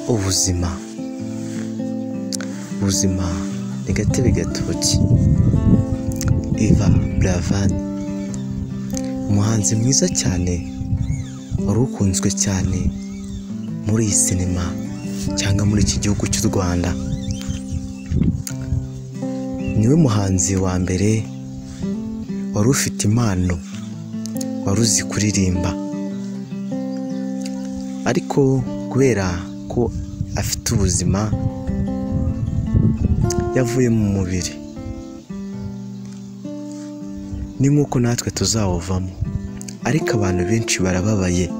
ubuzima ni gatebe gatoki. BURAVAN, umuhanzi mwiza cyane wari ukunzwe cyane muri iyi sinema cyangwa muri iki gihugu cy'u Rwanda. Niwe muhanzi wa mbere wari ufite impano, wari uzi kuririmba, ariko kubera ko afite ubuzima yavuye mu mubiri. Ni nk'uko natwe tuzawuvamo, ariko abantu benshi barababaye,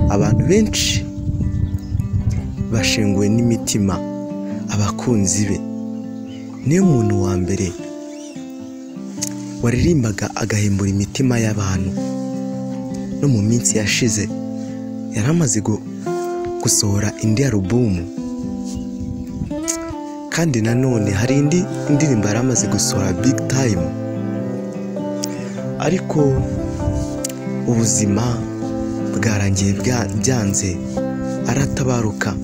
abantu benshi bashenguwe n'imitima, abakunzi be. Niyo muntu wa mbere waririmbaga agahembura imitima y'abantu. No mu minsi yashize yaramaze gusohora indi alubumu, kandi nanone hari indi ndirimbo yaramaze gusohora big time, ariko ubuzima bwarangiye byanze, aratabaruka.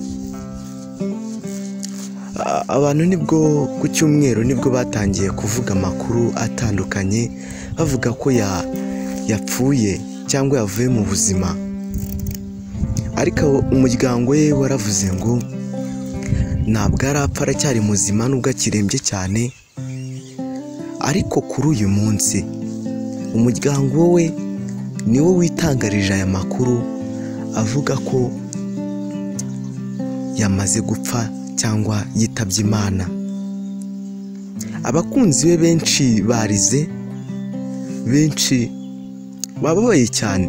Abantu nibwo ku cyumweru nibwo batangiye kuvuga amakuru atandukanye, bavuga ko yapfuye cyangwa yavuye mu buzima, ariko umuryango we waravuze ngo ntabwo arapfa, aracyari muzima nubwo akirembye cyane. Ariko kuri uyu munsi umuryango we niwo witangarije aya makuru, avuga ko yamaze gupfa cyangwa yitabye Imana. Abakunzi be benshi barize, benshi bababaye cyane.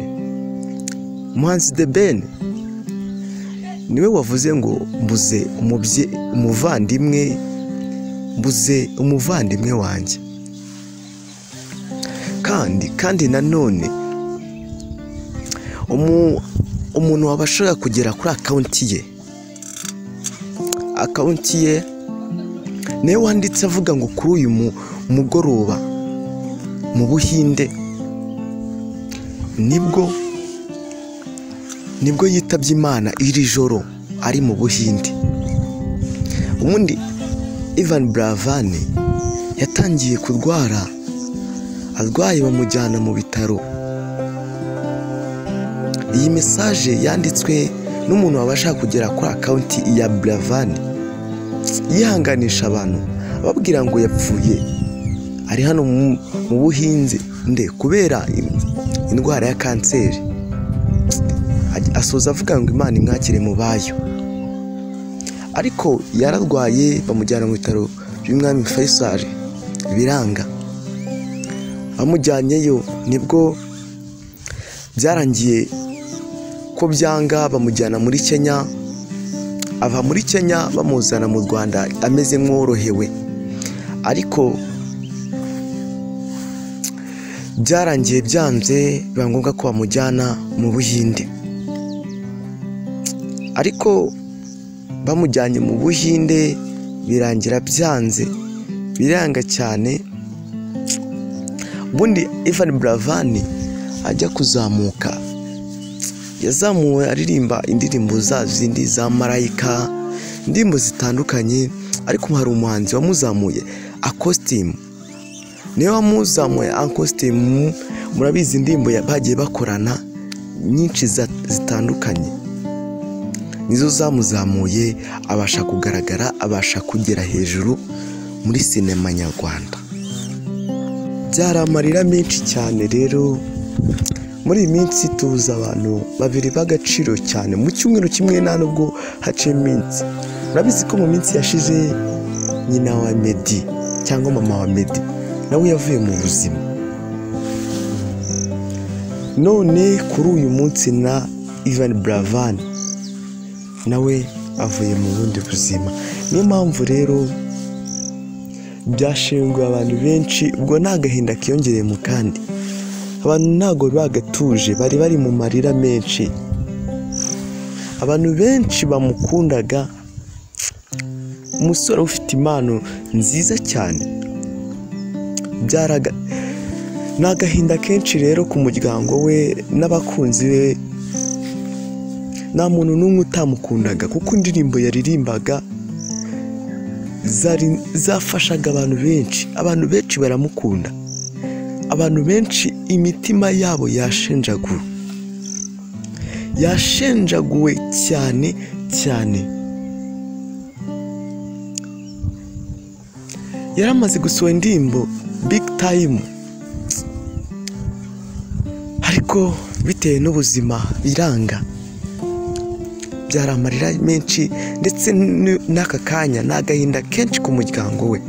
Umuhanzi The Ben niwe wavuze ngo mbuze umuvandimwe wanjye. Kandi nanone umuntu wabashaga kugera kuri akawunti ye niwe wanditse avuga ngo kuri uyu mugoroba mu Buhinde nibwo yitabye Imana, iri joro ari mu Buhinde. Ubundi BURAVAN yatangiye kurwara, arwaye bamujyana mu bitaro. Iyi mesaje yanditswe n'umuntu wabasha kugera kuri akawunti ya BURAVAN, yihanganisha abantu, ababwira ngo yapfuye ari hano mu Buhinde kubera indwara ya kanseri. Asoza avuga ngo Imana imwakire mu bayo. Ariko yararwaye bamujyana mu bitaro by'Umwami Faisal, biranga. Bamujyanyeyo nibwo byarangiye ko byanga, bamujyana muri Kenya. Ava muri Kenya bamuzana mu Rwanda ameze nk'uworohewe, ariko byarangiye byanze, biba ngombwa ko bamujyana mu Buhinde. Ariko bamujyanye mu Buhinde birangira byanze, biranga cyane. Ubundi BURAVAN ajya kuzamuka, yazamuwe aririmba indirimbo zindi za marayika, indirimbo zitandukanye, ariko hari umuhanzi wamuzamuye Akositimu, niwe wamuzamuye Akositimu. Murabizi indirimbo bagiye bakorana nyinshi zitandukanye, nizo zamuzamuye, abasha kugaragara, abasha kugera hejuru muri sinema nyarwanda. Byari amarira menshi cyane. Rero muri iyi minsi tubuze abantu babiri b'agaciro cyane, mu cyumweru kimwe nta nubwo haciye iminsi. Murabizi ko mu minsi yashize nyina wa Meddy cyangwa mama wa Meddy nawe yavuye mu buzima. None kuri uyu munsi na BURAVAN nawe avuye mu bundi buzima. Niyo mpamvu rero byashenguye abantu benshi. Ubwo nta gahinda kiyongereye mu kandi, abantu ntago bagatuje, bari mu marira menshi. Abantu benshi bamukundaga, umusore ufite impano nziza cyane. Ni agahinda kenshi rero ku muryango we n'abakunzi be nta muntu n'umwe utamukundaga kuko indirimbo yaririmbaga zafashaga abantu benshi baramukunda, abantu benshi imitima yabo yashenjaguwe cyane cyane. Yaramaze gusohora indirimbo big time, ariko bitewe n'ubuzima biranga, byari amarira menshi ndetse n'aka kanya n'agahinda kenshi ku muryango we.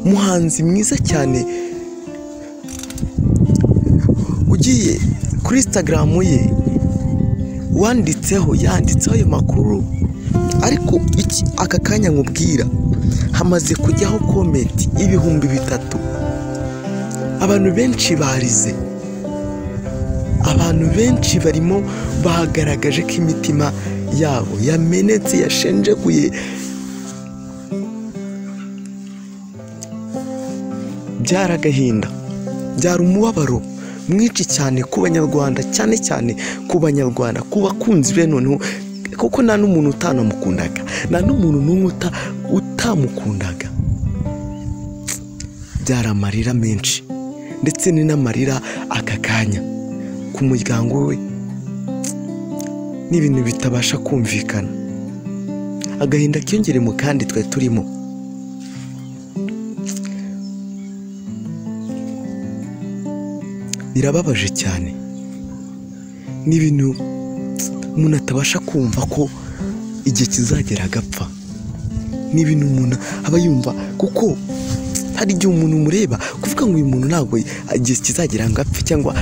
Umuhanzi mwiza cyane, ugiye kuri Instagram ye yanditseho ayo makuru, ariko aka kanya nkubwira hamaze kujyaho komenti 3,000. Abantu benshi barize, abantu benshi barimo bagaragaje ko imitima yabo yamenetse, yashenjaguye. Byari agahinda, byari umubabaro mwinshi cyane ku banyarwanda, cyane cyane ku banyarwanda, ku bakunzi be noneho, kuko nta n'umuntu utanamukundaga, nta n'umuntu n'umwe utamukundaga. Byari amarira menshi ndetse ni n'amarira aka kanya ku muryango we, n'ibintu bitabasha kumvikana. Agahinda kiyongere mu kandi twe turimo. Birababaje cyane, n'ibintu umuntu atabasha kumva ko igihe kizagera agapfa. N'ibintu umuntu aba yumva, kuko hari igihe umuntu mureba kuvuga ngo uyu muntu ntabwo igihe kizagera ngo apfe, cyangwa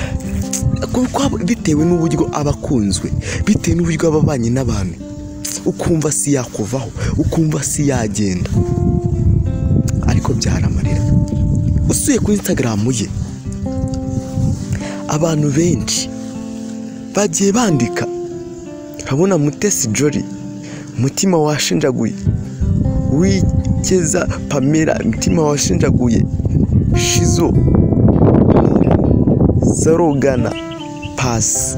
bitewe n'uburyo aba akunzwe, bitewe n'uburyo aba abanye n'abantu, ukumva si yakuvaho, ukumva si yagenda. Ariko byaramarira. Usuye kuri Instagram ye, abantu benshi bagiye bandika, habona Mutesi Jolly, mutima washenjaguye, Wikeza Pamela, mutima washenjaguye, Shizo, Zarogana, Pasi,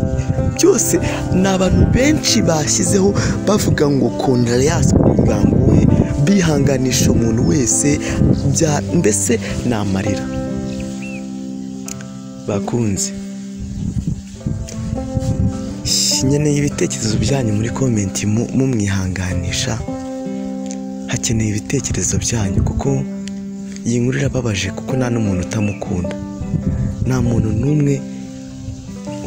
byose ni abantu benshi bashyizeho bavuga ngo Kondarias umuryango we, bihanganisha umuntu wese, mbese ni amarira. Bakunze, nkeneye ibitekerezo byanyu muri komenti mumwihanganisha, hakeneye ibitekerezo byanyu, kuko iyi nkuru irababaje, kuko nta n'umuntu utamukunda, nta muntu n'umwe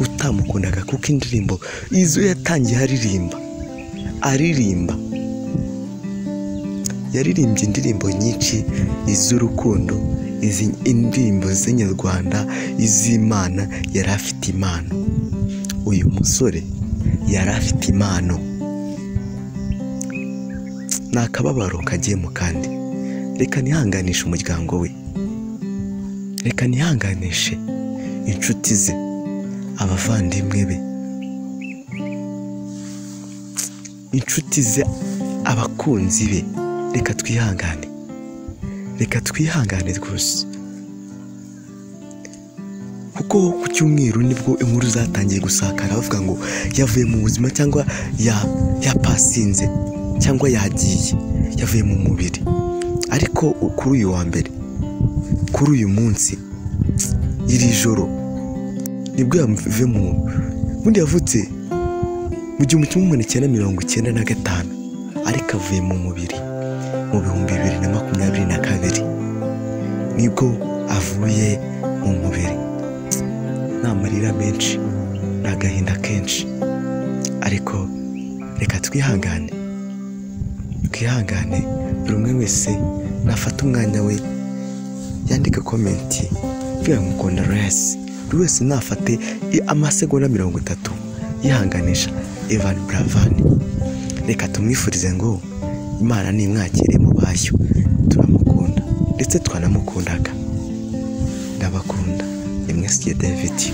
utamukundaga, kuko indirimbo izo yatangiye aririmba, yaririmbye indirimbo nyinshi, iz'urukundo, izi indirimbo z'inyarwanda, iz'Imana. Yari afite impano, uyu musore yari afite impano. Ni akababaro kagiye mu kandi. Reka nihanganishe umuryango we, reka nihanganishe inshuti ze, abavandimwe be, inshuti ze, abakunzi be. Reka twihangane, reka twihangane rwose, kuko ku cyumweru nibwo inkuru zatangiye gusakara bavuga ngo yavuye mu buzima, cyangwa yapasinze, cyangwa yagiye, yavuye mu mubiri. Ariko kuri uyu wa mbere, kuri uyu munsi, iri joro nibwo yavuye ubundi yavutse mu 1995, ariko avuye mu mubiri mu 2022, nibwo avuye mu mubiri. Ni amarira menshi, ni agahinda kenshi, ariko reka twihangane, buri umwe wese nafata umwanya we yandika komenti vuga ngo Kondarias, buri wese nafate amasegonda 30 yihanganisha Yvan BURAVAN. Reka tumwifurize ngo Imana nimwakire mu bayo, turamukunda ndetse twanamukundaga. Ndabakunda, ni mwese David.